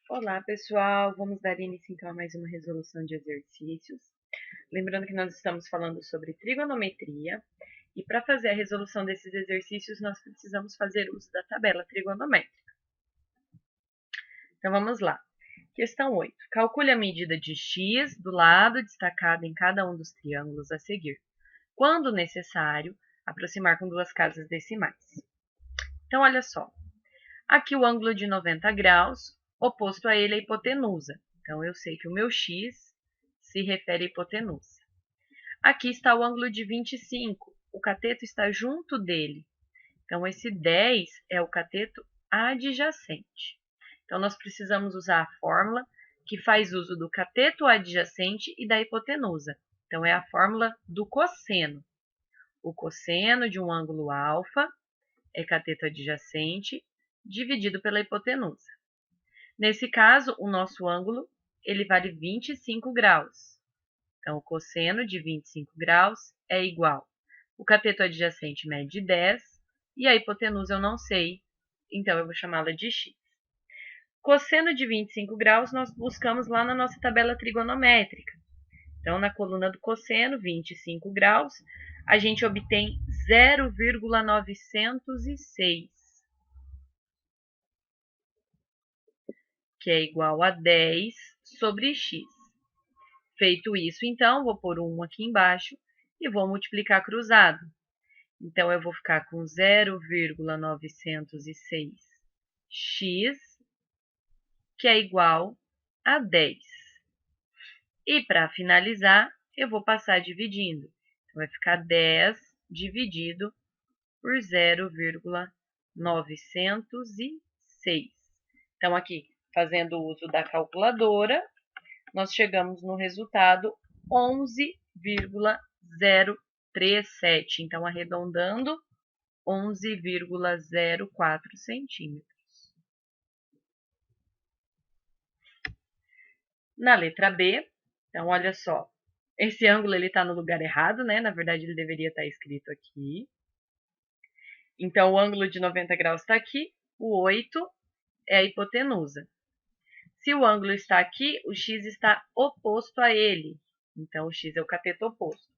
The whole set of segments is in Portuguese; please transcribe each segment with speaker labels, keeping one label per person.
Speaker 1: Olá, pessoal! Vamos dar início então a mais uma resolução de exercícios. Lembrando que nós estamos falando sobre trigonometria e para fazer a resolução desses exercícios nós precisamos fazer uso da tabela trigonométrica. Então vamos lá. Questão 8. Calcule a medida de x do lado destacado em cada um dos triângulos a seguir, quando necessário, aproximar com duas casas decimais. Então olha só. Aqui o ângulo de 90 graus, oposto a ele a hipotenusa. Então, eu sei que o meu x se refere à hipotenusa. Aqui está o ângulo de 25, o cateto está junto dele. Então, esse 10 é o cateto adjacente. Então, nós precisamos usar a fórmula que faz uso do cateto adjacente e da hipotenusa. Então, é a fórmula do cosseno. O cosseno de um ângulo alfa é cateto adjacente dividido pela hipotenusa. Nesse caso, o nosso ângulo ele vale 25 graus. Então, o cosseno de 25 graus é igual. O cateto adjacente mede 10 e a hipotenusa eu não sei, então eu vou chamá-la de x. Cosseno de 25 graus nós buscamos lá na nossa tabela trigonométrica. Então, na coluna do cosseno, 25 graus, a gente obtém 0,906. Que é igual a 10 sobre x. Feito isso, então, vou pôr 1 aqui embaixo e vou multiplicar cruzado. Então, eu vou ficar com 0,906x, que é igual a 10. E, para finalizar, eu vou passar dividindo. Então, vai ficar 10 dividido por 0,906. Então, aqui, fazendo uso da calculadora, nós chegamos no resultado 11,037. Então, arredondando, 11,04 centímetros. Na letra B, então, olha só. Esse ângulo está no lugar errado, né? Na verdade, ele deveria estar escrito aqui. Então, o ângulo de 90 graus está aqui. O 8 é a hipotenusa. Se o ângulo está aqui, o x está oposto a ele. Então, o x é o cateto oposto.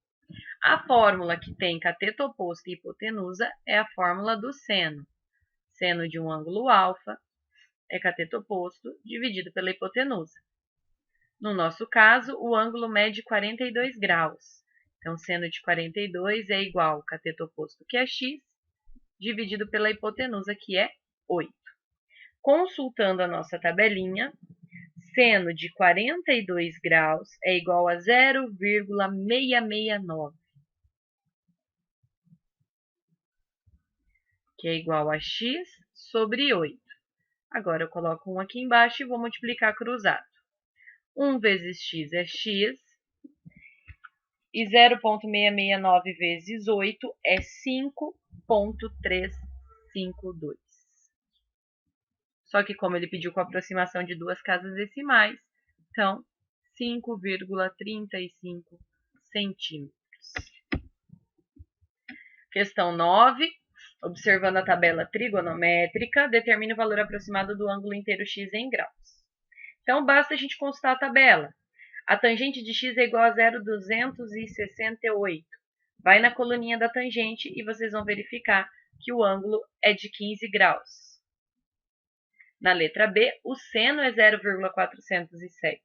Speaker 1: A fórmula que tem cateto oposto e hipotenusa é a fórmula do seno. Seno de um ângulo alfa é cateto oposto dividido pela hipotenusa. No nosso caso, o ângulo mede 42 graus. Então, seno de 42 é igual ao cateto oposto, que é x, dividido pela hipotenusa, que é 8. Consultando a nossa tabelinha, seno de 42 graus é igual a 0,669, que é igual a x sobre 8. Agora, eu coloco 1 aqui embaixo e vou multiplicar cruzado. 1 vezes x é x, e 0,669 vezes 8 é 5,352. Só que como ele pediu com aproximação de duas casas decimais, então 5,35 centímetros. Questão 9. Observando a tabela trigonométrica, determine o valor aproximado do ângulo inteiro x em graus. Então, basta a gente consultar a tabela. A tangente de x é igual a 0,268. Vai na coluninha da tangente e vocês vão verificar que o ângulo é de 15 graus. Na letra B, o seno é 0,407.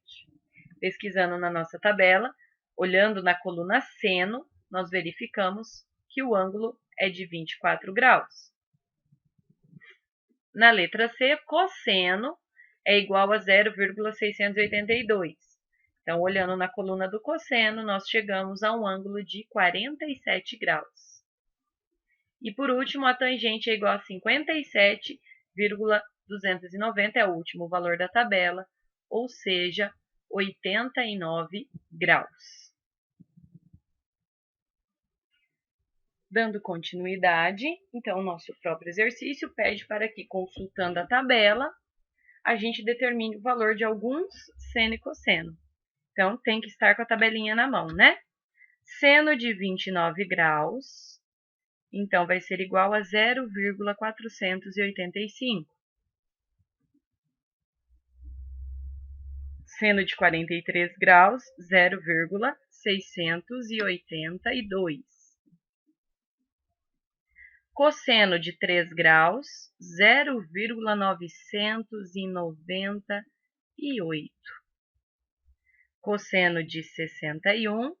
Speaker 1: Pesquisando na nossa tabela, olhando na coluna seno, nós verificamos que o ângulo é de 24 graus. Na letra C, cosseno é igual a 0,682. Então, olhando na coluna do cosseno, nós chegamos a um ângulo de 47 graus. E, por último, a tangente é igual a 57,290, é o último valor da tabela, ou seja, 89 graus. Dando continuidade, então, o nosso próprio exercício pede para que, consultando a tabela, a gente determine o valor de alguns seno e cosseno. Então, tem que estar com a tabelinha na mão, né? Seno de 29 graus, então, vai ser igual a 0,485. Seno de 43 graus, 0,682. Cosseno de 3 graus, 0,998. Cosseno de 61,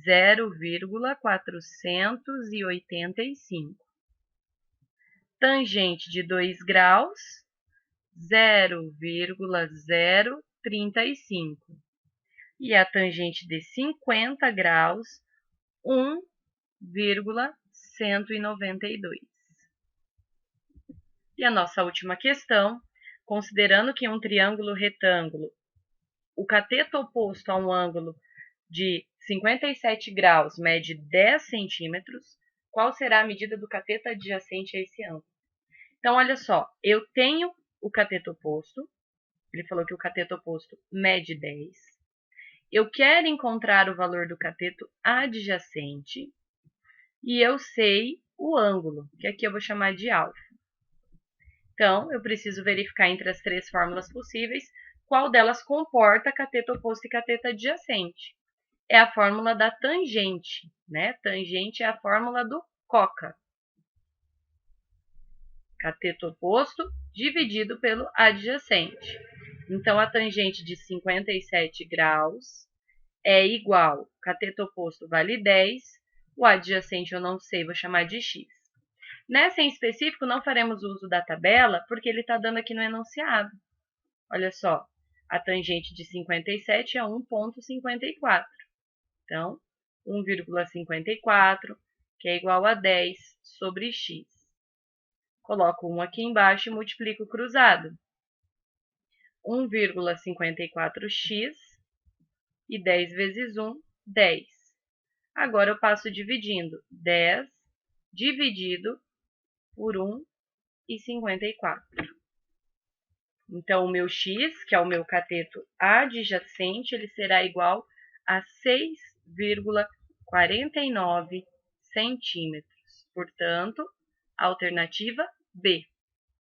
Speaker 1: 0,485. Tangente de 2 graus, 0,035. E a tangente de 50 graus, 1,192. E a nossa última questão, considerando que em um triângulo retângulo, o cateto oposto a um ângulo de 57 graus mede 10 centímetros, qual será a medida do cateto adjacente a esse ângulo? Então, olha só, eu tenho o cateto oposto, ele falou que o cateto oposto mede 10. Eu quero encontrar o valor do cateto adjacente e eu sei o ângulo, que aqui eu vou chamar de alfa. Então, eu preciso verificar entre as três fórmulas possíveis qual delas comporta cateto oposto e cateto adjacente. É a fórmula da tangente, né? Tangente é a fórmula do coca. Cateto oposto dividido pelo adjacente. Então, a tangente de 57 graus é igual, cateto oposto vale 10, o adjacente eu não sei, vou chamar de x. Nessa em específico, não faremos uso da tabela, porque ele está dando aqui no enunciado. Olha só, a tangente de 57 é 1,54. Então, 1,54, que é igual a 10 sobre x. Coloco 1 aqui embaixo e multiplico o cruzado. 1,54x e 10 vezes 1, 10. Agora eu passo dividindo. 10 dividido por 1,54. Então, o meu x, que é o meu cateto adjacente, ele será igual a 6,49 centímetros. Portanto, alternativa B.